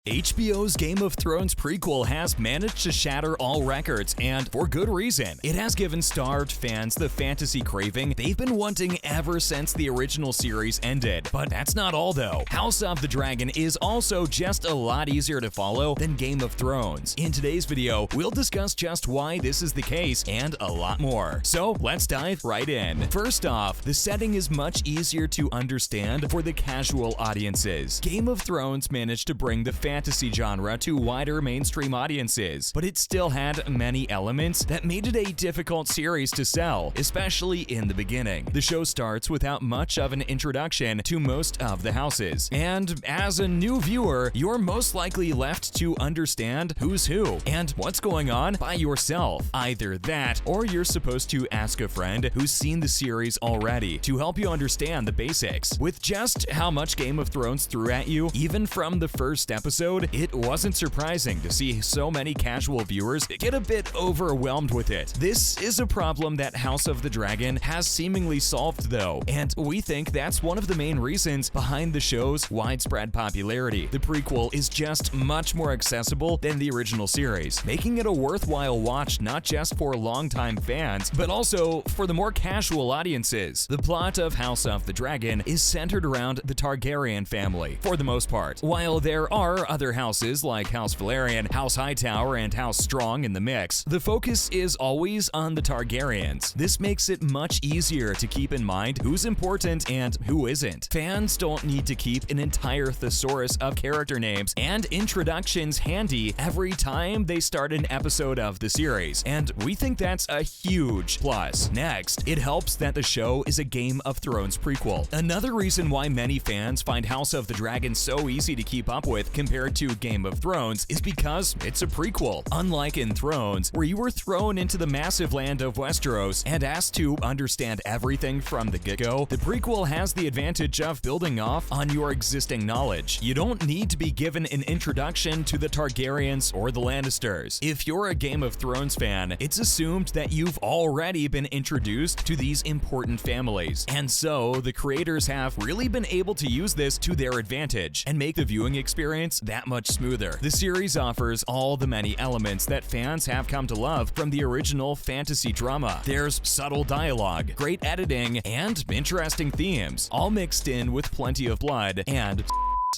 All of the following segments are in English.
HBO's Game of Thrones prequel has managed to shatter all records, and for good reason. It has given starved fans the fantasy craving they've been wanting ever since the original series ended. But that's not all though. House of the Dragon is also just a lot easier to follow than Game of Thrones. In today's video, we'll discuss just why this is the case and a lot more. So let's dive right in. First off, the setting is much easier to understand for the casual audiences. Game of Thrones managed to bring the fantasy genre to wider mainstream audiences, but it still had many elements that made it a difficult series to sell, especially in the beginning. The show starts without much of an introduction to most of the houses, and as a new viewer, you're most likely left to understand who's who and what's going on by yourself. Either that, or you're supposed to ask a friend who's seen the series already to help you understand the basics. With just how much Game of Thrones threw at you, even from the first episode, it wasn't surprising to see so many casual viewers get a bit overwhelmed with it. This is a problem that House of the Dragon has seemingly solved though, and we think that's one of the main reasons behind the show's widespread popularity. The prequel is just much more accessible than the original series, making it a worthwhile watch not just for longtime fans, but also for the more casual audiences. The plot of House of the Dragon is centered around the Targaryen family, for the most part. While there are other houses like House Velaryon, House Hightower, and House Strong in the mix, the focus is always on the Targaryens. This makes it much easier to keep in mind who's important and who isn't. Fans don't need to keep an entire thesaurus of character names and introductions handy every time they start an episode of the series, and we think that's a huge plus. Next, it helps that the show is a Game of Thrones prequel. Another reason why many fans find House of the Dragon so easy to keep up with compared to Game of Thrones is because it's a prequel. Unlike in Thrones, where you were thrown into the massive land of Westeros and asked to understand everything from the get-go, the prequel has the advantage of building off on your existing knowledge. You don't need to be given an introduction to the Targaryens or the Lannisters. If you're a Game of Thrones fan, it's assumed that you've already been introduced to these important families, and so the creators have really been able to use this to their advantage and make the viewing experience that much smoother. The series offers all the many elements that fans have come to love from the original fantasy drama. There's subtle dialogue, great editing, and interesting themes, all mixed in with plenty of blood and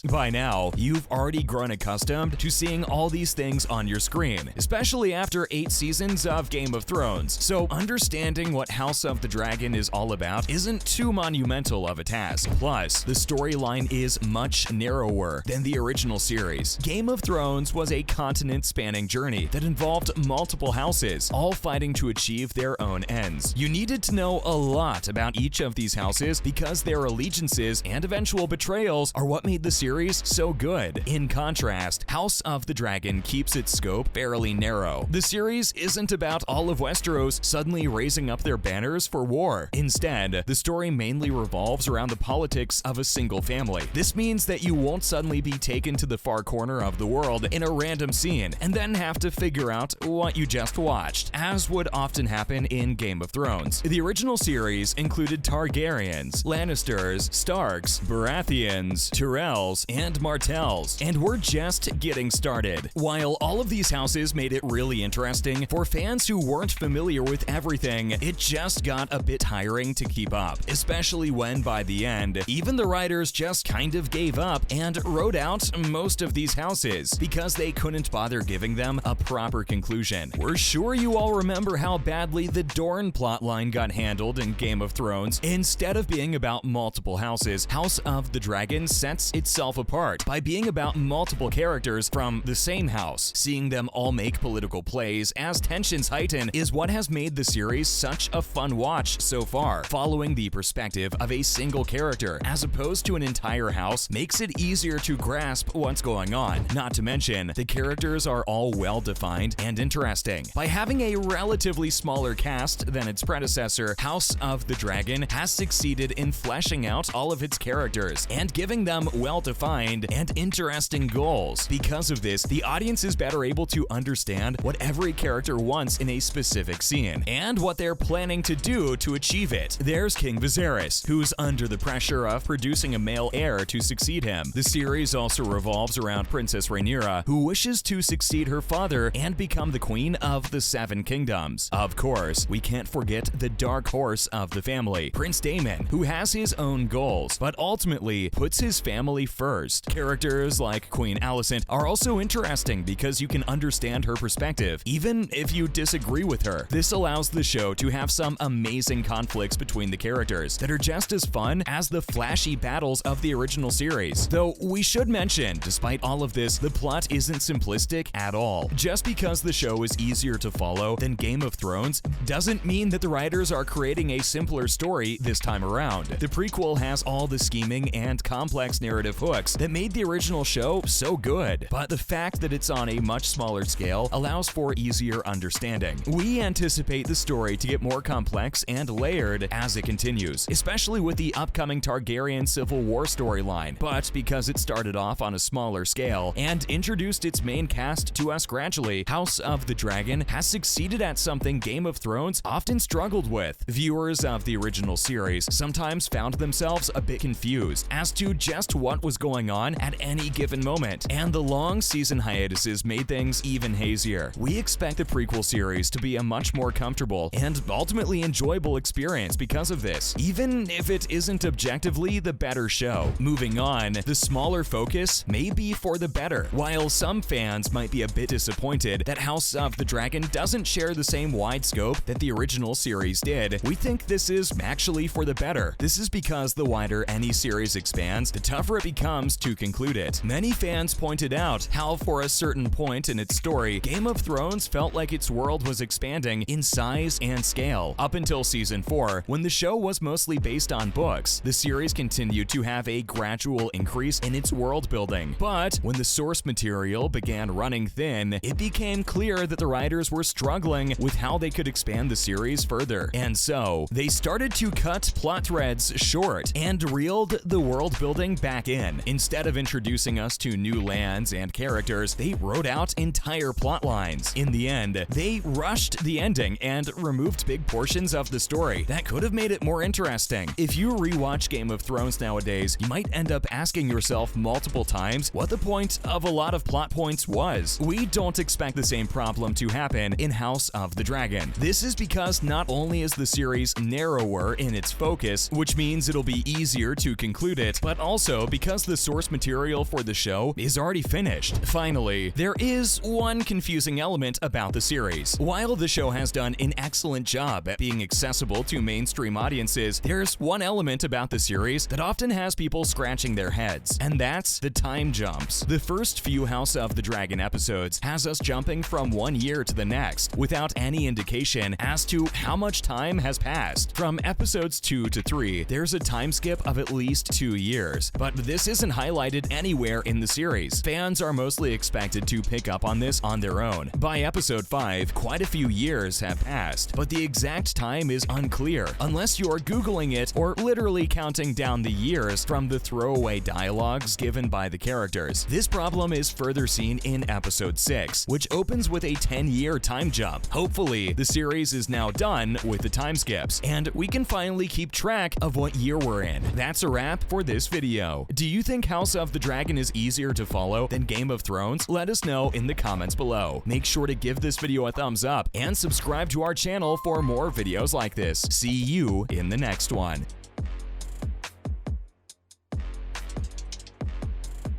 by now, you've already grown accustomed to seeing all these things on your screen, especially after 8 seasons of Game of Thrones, so understanding what House of the Dragon is all about isn't too monumental of a task. Plus, the storyline is much narrower than the original series. Game of Thrones was a continent-spanning journey that involved multiple houses, all fighting to achieve their own ends. You needed to know a lot about each of these houses because their allegiances and eventual betrayals are what made the series so good. In contrast, House of the Dragon keeps its scope fairly narrow. The series isn't about all of Westeros suddenly raising up their banners for war. Instead, the story mainly revolves around the politics of a single family. This means that you won't suddenly be taken to the far corner of the world in a random scene and then have to figure out what you just watched, as would often happen in Game of Thrones. The original series included Targaryens, Lannisters, Starks, Baratheons, Tyrells, and Martells, and we're just getting started. While all of these houses made it really interesting, for fans who weren't familiar with everything, it just got a bit tiring to keep up, especially when by the end, even the writers just kind of gave up and wrote out most of these houses because they couldn't bother giving them a proper conclusion. We're sure you all remember how badly the Dorne plotline got handled in Game of Thrones. Instead of being about multiple houses, House of the Dragon sets itself apart by being about multiple characters from the same house. Seeing them all make political plays as tensions heighten is what has made the series such a fun watch so far. Following the perspective of a single character as opposed to an entire house makes it easier to grasp what's going on. Not to mention, the characters are all well defined and interesting. By having a relatively smaller cast than its predecessor, House of the Dragon has succeeded in fleshing out all of its characters and giving them well-defined well-defined, and interesting goals. Because of this, the audience is better able to understand what every character wants in a specific scene, and what they're planning to do to achieve it. There's King Viserys, who's under the pressure of producing a male heir to succeed him. The series also revolves around Princess Rhaenyra, who wishes to succeed her father and become the queen of the Seven Kingdoms. Of course, we can't forget the dark horse of the family, Prince Daemon, who has his own goals, but ultimately puts his family first. Characters like Queen Alicent are also interesting because you can understand her perspective, even if you disagree with her. This allows the show to have some amazing conflicts between the characters that are just as fun as the flashy battles of the original series. Though we should mention, despite all of this, the plot isn't simplistic at all. Just because the show is easier to follow than Game of Thrones doesn't mean that the writers are creating a simpler story this time around. The prequel has all the scheming and complex narrative hooks that made the original show so good, but the fact that it's on a much smaller scale allows for easier understanding. We anticipate the story to get more complex and layered as it continues, especially with the upcoming Targaryen Civil War storyline, but because it started off on a smaller scale and introduced its main cast to us gradually, House of the Dragon has succeeded at something Game of Thrones often struggled with. Viewers of the original series sometimes found themselves a bit confused as to just what was going on at any given moment, and the long season hiatuses made things even hazier. We expect the prequel series to be a much more comfortable and ultimately enjoyable experience because of this, even if it isn't objectively the better show. Moving on, the smaller focus may be for the better. While some fans might be a bit disappointed that House of the Dragon doesn't share the same wide scope that the original series did, we think this is actually for the better. This is because the wider any series expands, the tougher it becomes to conclude it. Many fans pointed out how for a certain point in its story, Game of Thrones felt like its world was expanding in size and scale. Up until season 4, when the show was mostly based on books, the series continued to have a gradual increase in its world building. But when the source material began running thin, it became clear that the writers were struggling with how they could expand the series further. And so, they started to cut plot threads short and reeled the world building back in. Instead of introducing us to new lands and characters, they wrote out entire plot lines. In the end, they rushed the ending and removed big portions of the story that could have made it more interesting. If you rewatch Game of Thrones nowadays, you might end up asking yourself multiple times what the point of a lot of plot points was. We don't expect the same problem to happen in House of the Dragon. This is because not only is the series narrower in its focus, which means it'll be easier to conclude it, but also because the source material for the show is already finished. Finally, there is one confusing element about the series. While the show has done an excellent job at being accessible to mainstream audiences, there's one element about the series that often has people scratching their heads, and that's the time jumps. The first few House of the Dragon episodes has us jumping from one year to the next without any indication as to how much time has passed. From episodes 2 to 3, there's a time skip of at least 2 years, but this isn't highlighted anywhere in the series. Fans are mostly expected to pick up on this on their own. By episode 5, quite a few years have passed, but the exact time is unclear unless you're Googling it or literally counting down the years from the throwaway dialogues given by the characters. This problem is further seen in episode 6, which opens with a 10-year time jump. Hopefully, the series is now done with the time skips, and we can finally keep track of what year we're in. That's a wrap for this video. Do you think House of the Dragon is easier to follow than Game of Thrones? Let us know in the comments below. Make sure to give this video a thumbs up and subscribe to our channel for more videos like this. See you in the next one.